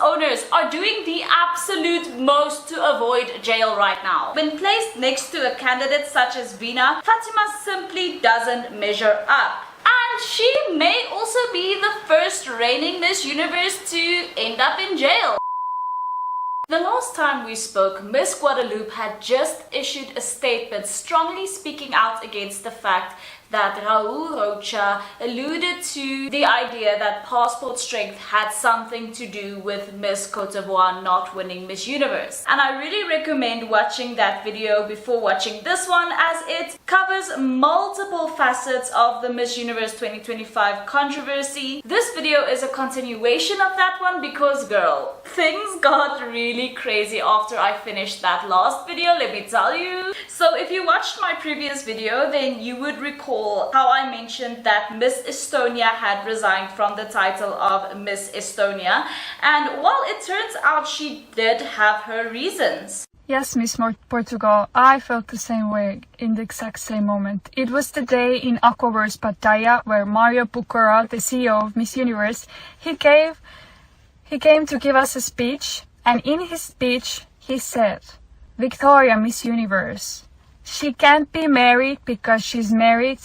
owners are doing the absolute most to avoid jail right now. When placed next to a candidate such as Veena, Fatima simply doesn't measure up. And she may also be the first reigning Miss Universe to end up in jail. The last time we spoke, Miss Guadeloupe had just issued a statement strongly speaking out against the fact that Raul Rocha alluded to the idea that passport strength had something to do with Miss Côte d'Ivoire not winning Miss Universe. And I really recommend watching that video before watching this one, as it covers multiple facets of the Miss Universe 2025 controversy. This video is a continuation of that one because, girl, things got really crazy after I finished that last video, let me tell you. So if you watched my previous video, then you would recall how I mentioned that Miss Estonia had resigned from the title of Miss Estonia, and well, it turns out she did have her reasons. Yes, Miss Portugal, I felt the same way in the exact same moment. It was the day in Aquaverse Pattaya where Mario Pucora, the CEO of Miss Universe, he came to give us a speech, and in his speech he said, Victoria, Miss Universe, she can't be married because she's married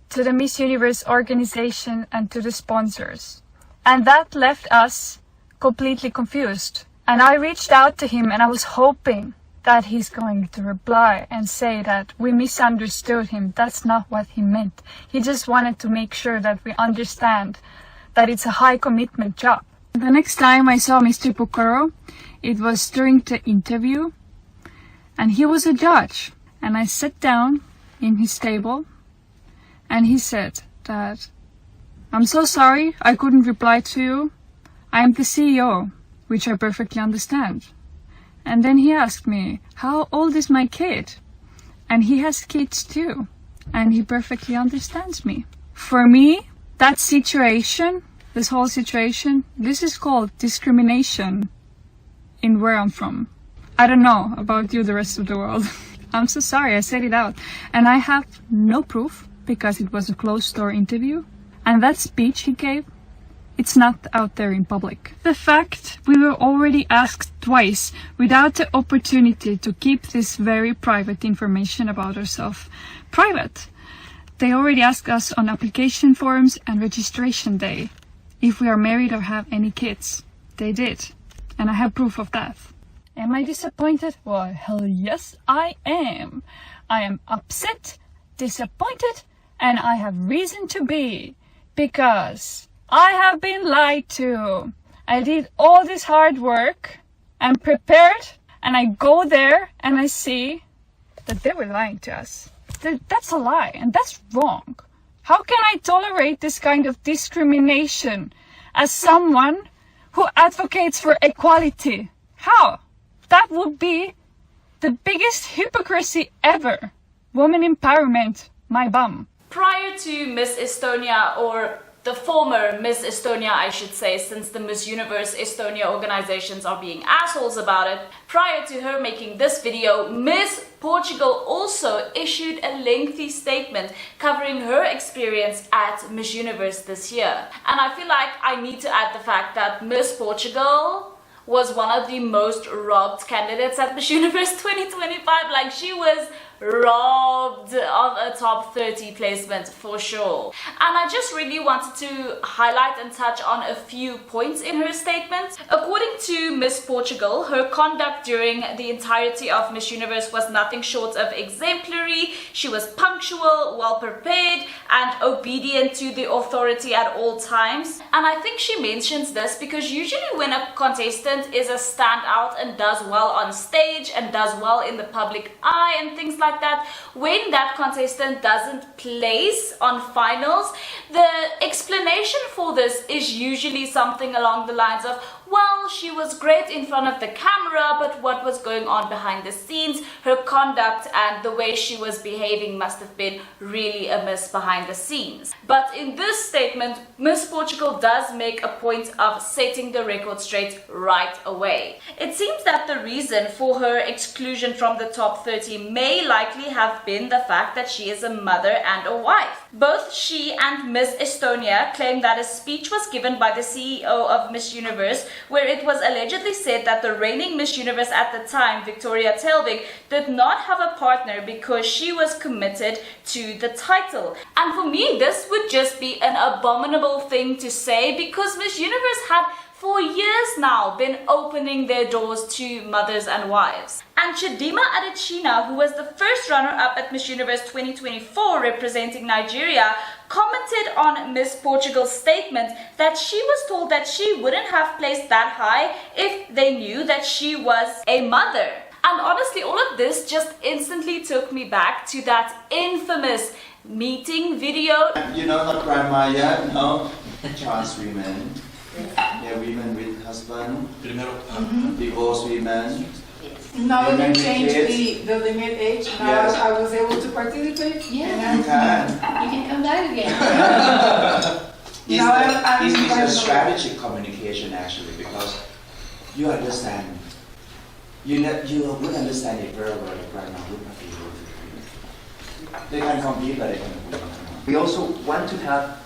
to the Miss Universe organization and to the sponsors. And that left us completely confused. And I reached out to him and I was hoping that he's going to reply and say that we misunderstood him. That's not what he meant. He just wanted to make sure that we understand that it's a high commitment job. The next time I saw Mr. Pucoro, it was during the interview, and he was a judge. And I sat down in his table and he said that, I'm so sorry I couldn't reply to you. I am the CEO, which I perfectly understand. And then he asked me, how old is my kid? And he has kids too. And he perfectly understands me. For me, that situation, this whole situation, this is called discrimination in where I'm from. I don't know about you, the rest of the world. I'm so sorry, I said it out. And I have no proof because it was a closed-door interview. And that speech he gave, it's not out there in public. The fact we were already asked twice without the opportunity to keep this very private information about ourselves private. They already asked us on application forms and registration day if we are married or have any kids. They did. And I have proof of that. Am I disappointed? Well, hell yes, I am. I am upset, disappointed, and I have reason to be. Because I have been lied to. I did all this hard work and prepared, and I go there and I see that they were lying to us. That's a lie, and that's wrong. How can I tolerate this kind of discrimination as someone who advocates for equality? How? That would be the biggest hypocrisy ever. Woman empowerment, my bum. Prior to Miss Estonia, or the former Miss Estonia, I should say, since the Miss Universe Estonia organizations are being assholes about it, prior to her making this video, Miss Portugal also issued a lengthy statement covering her experience at Miss Universe this year. And I feel like I need to add the fact that Miss Portugal was one of the most robbed candidates at Miss Universe 2025. Like, she was robbed of a top 30 placement for sure. And I just really wanted to highlight and touch on a few points in her statement. According to Miss Portugal, her conduct during the entirety of Miss Universe was nothing short of exemplary. She was punctual, well prepared, and obedient to the authority at all times. And I think she mentions this because usually when a contestant is a standout and does well on stage and does well in the public eye and things like that, when that contestant doesn't place on finals, the explanation for this is usually something along the lines of, well, she was great in front of the camera, but what was going on behind the scenes, her conduct and the way she was behaving must have been really amiss behind the scenes. But in this statement, Miss Portugal does make a point of setting the record straight right away. It seems that the reason for her exclusion from the top 30 may likely have been the fact that she is a mother and a wife. Both she and Miss Estonia claim that a speech was given by the CEO of Miss Universe wherein it was allegedly said that the reigning Miss Universe at the time, Victoria Telvig, did not have a partner because she was committed to the title. And for me, this would just be an abominable thing to say, because Miss Universe had for years now been opening their doors to mothers and wives. And Chidima Adesina, who was the first runner-up at Miss Universe 2024 representing Nigeria, commented on Miss Portugal's statement that she was told that she wouldn't have placed that high if they knew that she was a mother. And honestly, all of this just instantly took me back to that infamous meeting video. You know, not grandma yet, no? Trans women. Yeah, women with husband. Divorced women. Now Women you with change kids. the limit age. Now Yes. I was able to participate. Yeah. You can. You can come back again. It's a strategic communication actually, because you understand. You would understand it very well if right now would not be able to do it. They can compete, but they can. We also want to have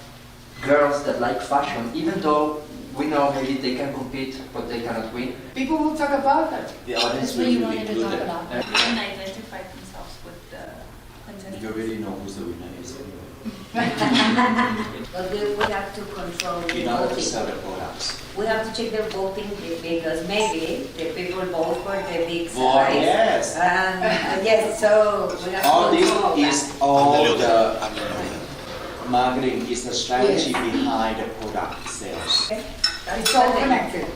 girls that like fashion, even though we know maybe they can compete, but they cannot win. People will talk about that. The audience That's will what you be wanted to talk included. about. And identify themselves with the content. You already know who's the winner is anyway. But we have to control the In order to voting. sell the products. We have to check the voting because maybe the people vote for the big Oh, size. yes. And yes, so we have All to this control is that. all the marketing is the strategy behind the product sales. It's all connected.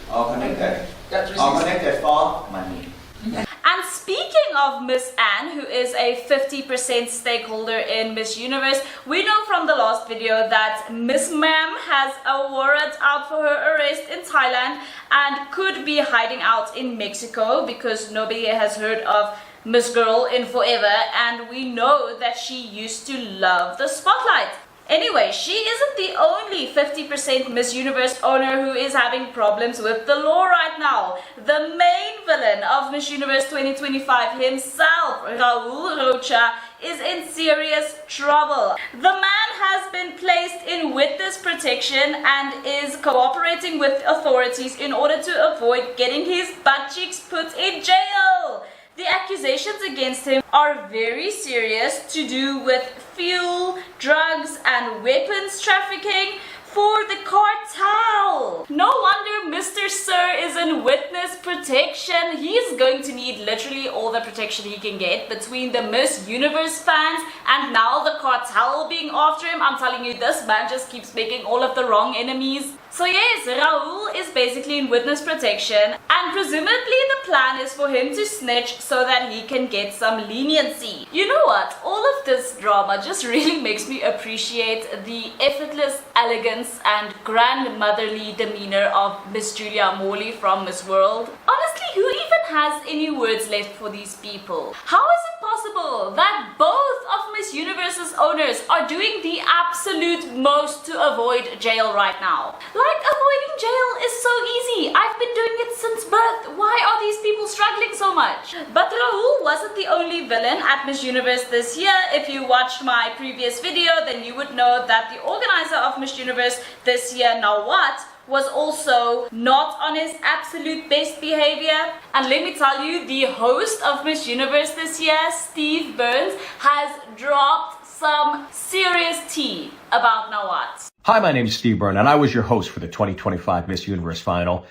All connected. That's All connected for money. And speaking of Miss Anne, who is a 50% stakeholder in Miss Universe, we know from the last video that Miss Ma'am has a warrant out for her arrest in Thailand and could be hiding out in Mexico because nobody has heard of Miss Gurl in forever, and we know that she used to love the spotlight. Anyway, she isn't the only 50% Miss Universe owner who is having problems with the law right now. The main villain of Miss Universe 2025 himself, Raul Rocha, is in serious trouble. The man has been placed in witness protection and is cooperating with authorities in order to avoid getting his butt cheeks put in jail. The accusations against him are very serious, to do with fuel, drugs, and weapons trafficking for the cartel. No wonder Mr. Sir is in witness protection. He's going to need literally all the protection he can get between the Miss Universe fans and now the cartel being after him. I'm telling you, this man just keeps making all of the wrong enemies. So yes, Raul is basically in witness protection, and presumably the plan is for him to snitch so that he can get some leniency. You know what? All of this drama just really makes me appreciate the effortless elegance and grandmotherly demeanor of Miss Julia Morley from Miss World. Honestly, who even has any words left for these people? How is it possible that both of Miss Universe's owners are doing the absolute most to avoid jail right now? Like, avoiding jail is so easy. I've been doing it since birth. Why are these people struggling so much? But Raul wasn't the only villain at Miss Universe this year. If you watched my previous video, then you would know that the organizer of Miss Universe this year, Nawat, was also not on his absolute best behavior. And let me tell you, the host of Miss Universe this year, Steve Byrne, has dropped some serious tea about Nawat. Hi, my name is Steve Byrne, and I was your host for the 2025 Miss Universe final.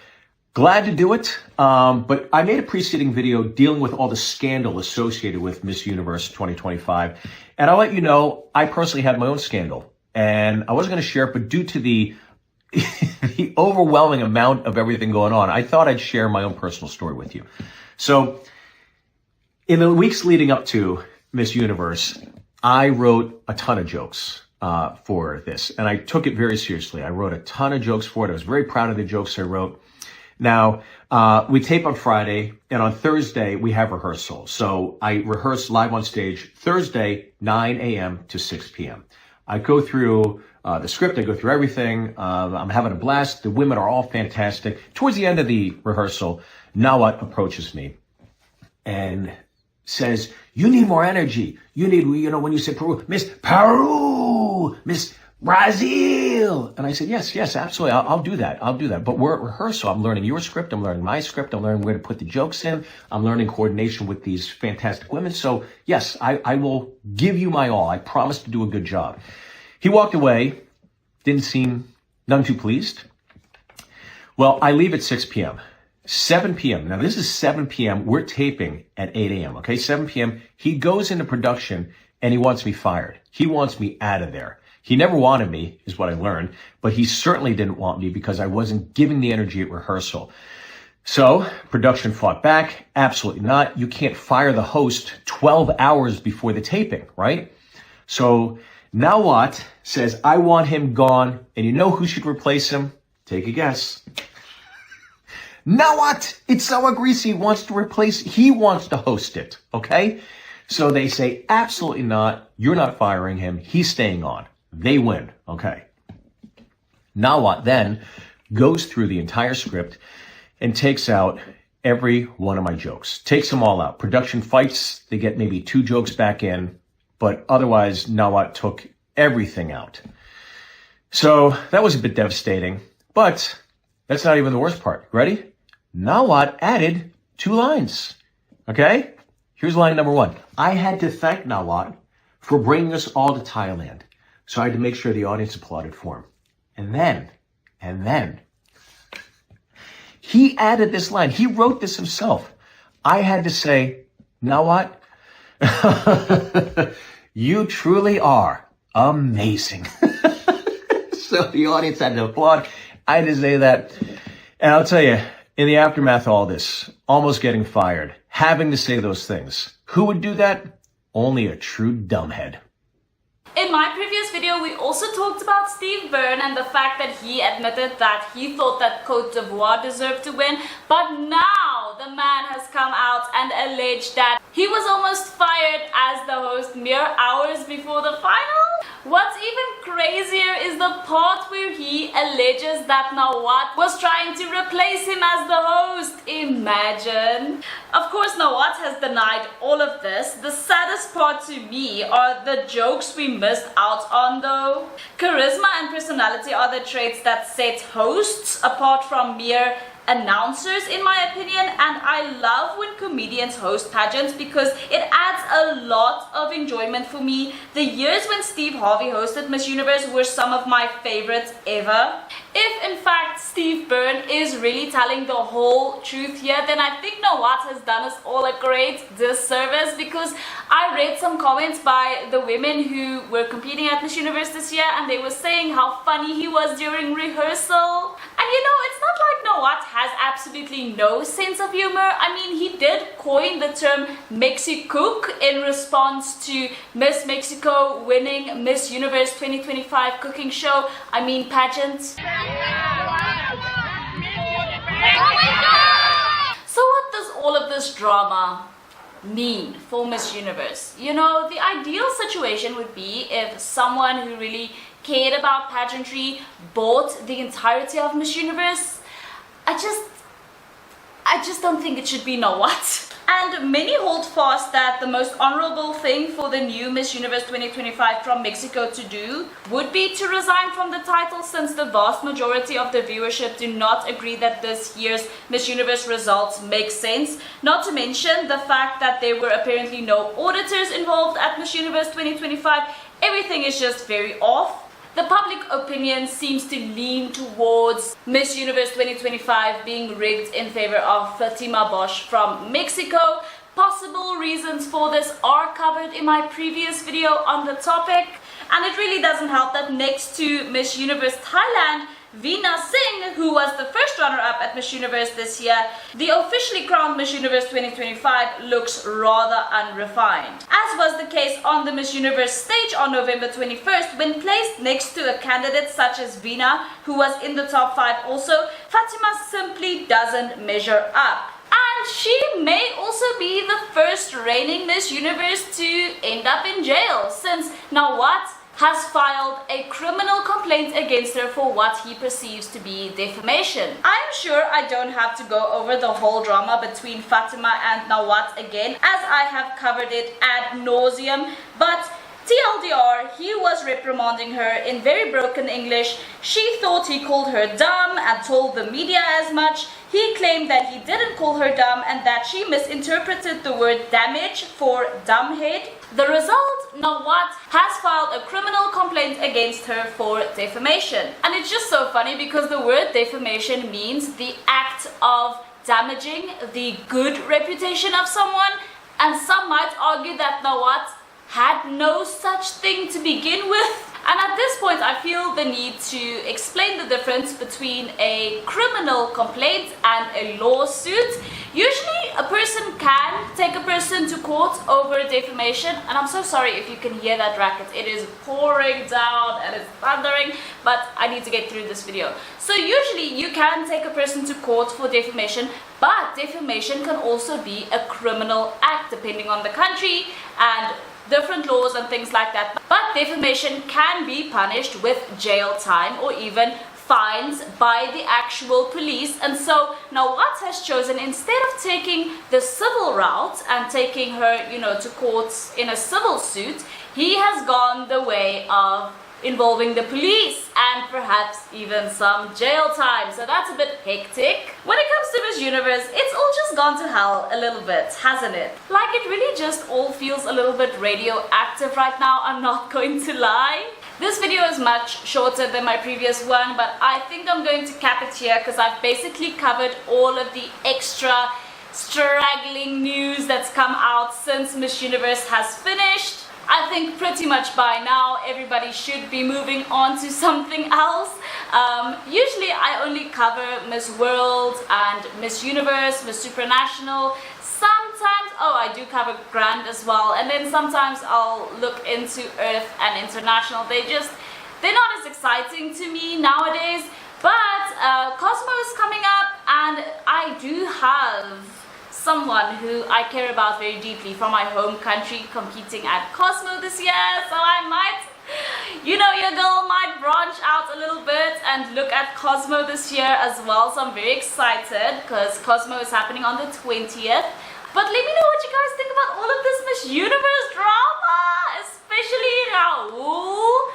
Glad to do it, but I made a preceding video dealing with all the scandal associated with Miss Universe 2025, and I'll let you know, I personally had my own scandal, and I wasn't going to share it, but due to the the overwhelming amount of everything going on, I thought I'd share my own personal story with you. So, in the weeks leading up to Miss Universe, I wrote a ton of jokes for this, and I took it very seriously. I wrote a ton of jokes for it. I was very proud of the jokes I wrote. Now, we tape on Friday, and on Thursday, we have rehearsal. So I rehearse live on stage Thursday, 9 a.m. to 6 p.m. I go through the script. I go through everything. I'm having a blast. The women are all fantastic. Towards the end of the rehearsal, Nawat approaches me and says, "You need more energy. You need, when you say Peru, Miss Peru, Miss Brazil, will. And I said, yes, absolutely. I'll do that. But we're at rehearsal. I'm learning your script. I'm learning my script. I'm learning where to put the jokes in. I'm learning coordination with these fantastic women. So yes, I will give you my all. I promise to do a good job. He walked away. Didn't seem none too pleased. Well, I leave at 6 p.m. 7 p.m. Now this is 7 p.m. We're taping at 8 a.m. Okay, 7 p.m. He goes into production and he wants me fired. He wants me out of there. He never wanted me, is what I learned, but he certainly didn't want me because I wasn't giving the energy at rehearsal. So production fought back. Absolutely not. You can't fire the host 12 hours before the taping, right? So Nawat says, I want him gone. And you know who should replace him? Take a guess. Nawat Itsaragrisil he wants to host it, okay? So they say, absolutely not. You're not firing him. He's staying on. They win, okay? Nawat then goes through the entire script and takes out every one of my jokes. Takes them all out. Production fights. They get maybe 2 jokes back in, but otherwise Nawat took everything out. So that was a bit devastating, but that's not even the worst part. Ready? Nawat added 2 lines. Okay? Here's line number 1. I had to thank Nawat for bringing us all to Thailand. So I had to make sure the audience applauded for him. And then, he added this line. He wrote this himself. I had to say, Nawat, you truly are amazing. So the audience had to applaud. I had to say that. And I'll tell you, in the aftermath of all this, almost getting fired, having to say those things, who would do that? Only a true dumbhead. In my previous video, we also talked about Steve Byrne and the fact that he admitted that he thought that Côte d'Ivoire deserved to win. But now the man has come out and alleged that he was almost fired as the host mere hours before the final. What's even crazier is the part where he alleges that Nawat was trying to replace him as the host. Imagine. Of course, Nawat has denied all of this. The saddest part to me are the jokes we missed out on though. Charisma and personality are the traits that set hosts apart from mere announcers, in my opinion, and I love when comedians host pageants because it adds a lot of enjoyment for me. The years when Steve Harvey hosted Miss Universe were some of my favorites ever. If in fact Steve Byrne is really telling the whole truth here, then I think Nawat has done us all a great disservice, because I read some comments by the women who were competing at Miss Universe this year and they were saying how funny he was during rehearsal. And you know, it's not like Nawat has absolutely no sense of humor. I mean, he did coin the term Mexicook in response to Miss Mexico winning Miss Universe 2025 cooking show. I mean, pageant. So what does all of this drama mean for Miss Universe? You know, the ideal situation would be if someone who really cared about pageantry bought the entirety of Miss Universe. I just don't think it should be Nawat. And many hold fast that the most honorable thing for the new Miss Universe 2025 from Mexico to do would be to resign from the title, since the vast majority of the viewership do not agree that this year's Miss Universe results make sense. Not to mention the fact that there were apparently no auditors involved at Miss Universe 2025. Everything is just very off. The public opinion seems to lean towards Miss Universe 2025 being rigged in favor of Fatima Bosch from Mexico. Possible reasons for this are covered in my previous video on the topic. And it really doesn't help that next to Miss Universe Thailand, Veena Singh, who was the first runner-up at Miss Universe this year, the officially crowned Miss Universe 2025 looks rather unrefined. As was the case on the Miss Universe stage on November 21st, when placed next to a candidate such as Veena, who was in the top 5 also, Fatima simply doesn't measure up. And she may also be the first reigning Miss Universe to end up in jail, since Nawat has filed a criminal complaint against her for what he perceives to be defamation. I'm sure I don't have to go over the whole drama between Fatima and Nawat again, as I have covered it ad nauseum, but TLDR, he was reprimanding her in very broken English. She thought he called her dumb and told the media as much. He claimed that he didn't call her dumb and that she misinterpreted the word damage for dumbhead. The result, Nawat has filed a criminal complaint against her for defamation. And it's just so funny because the word defamation means the act of damaging the good reputation of someone, and some might argue that Nawat had no such thing to begin with. And at this point I feel the need to explain the difference between a criminal complaint and a lawsuit. Usually a person can take a person to court over defamation, and I'm so sorry if you can hear that racket. It is pouring down and it's thundering, but I need to get through this video. So usually you can take a person to court for defamation, but defamation can also be a criminal act depending on the country and different laws and things like that. But defamation can be punished with jail time or even fines by the actual police. And so Nawat has chosen, instead of taking the civil route and taking her, to court in a civil suit, he has gone the way of involving the police and perhaps even some jail time. So that's a bit hectic. When it comes to Miss Universe, it's all just gone to hell a little bit, hasn't it? Like, it really just all feels a little bit radioactive right now, I'm not going to lie. This video is much shorter than my previous one, but I think I'm going to cap it here because I've basically covered all of the extra straggling news that's come out since Miss Universe has finished. I think pretty much by now everybody should be moving on to something else. Usually I only cover Miss World and Miss Universe, Miss Supranational. Sometimes, I do cover Grand as well, and then sometimes I'll look into Earth and International. They're not as exciting to me nowadays, but Cosmo is coming up, and I do have someone who I care about very deeply from my home country competing at Cosmo this year, so I might, your girl might branch out a little bit and look at Cosmo this year as well. So I'm very excited because Cosmo is happening on the 20th. But let me know what you guys think about all of this Miss Universe drama, especially Raul.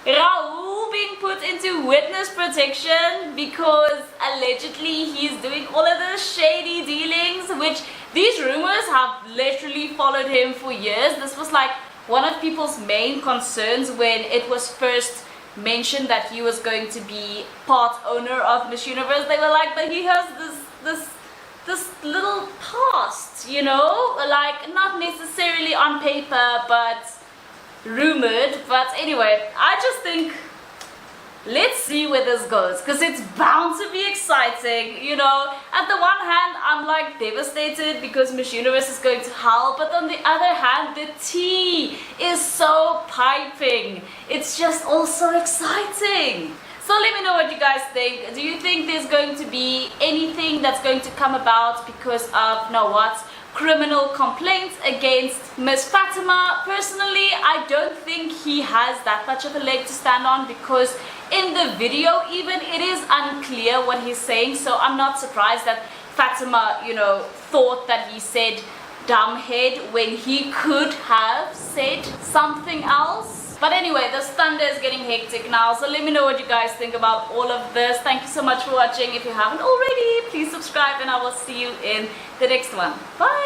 Raul being put into witness protection because allegedly he's doing all of those shady dealings, which these rumors have literally followed him for years. This was like one of people's main concerns when it was first mentioned that he was going to be part owner of Miss Universe. They were like, but he has this little past, like not necessarily on paper, but rumored. But anyway, I just think let's see where this goes because it's bound to be exciting. At the one hand I'm like devastated because Miss Universe is going to hell, but on the other hand the tea is so piping. It's just all so exciting. So let me know what you guys think. Do you think there's going to be anything that's going to come about because of Nawat's criminal complaints against Miss Fatima? Personally, I don't think he has that much of a leg to stand on because in the video even it is unclear what he's saying. So I'm not surprised that Fatima, thought that he said dumbhead when he could have said something else. But anyway, this thunder is getting hectic now, so let me know what you guys think about all of this. Thank you so much for watching. If you haven't already, please subscribe and I will see you in the next one. Bye!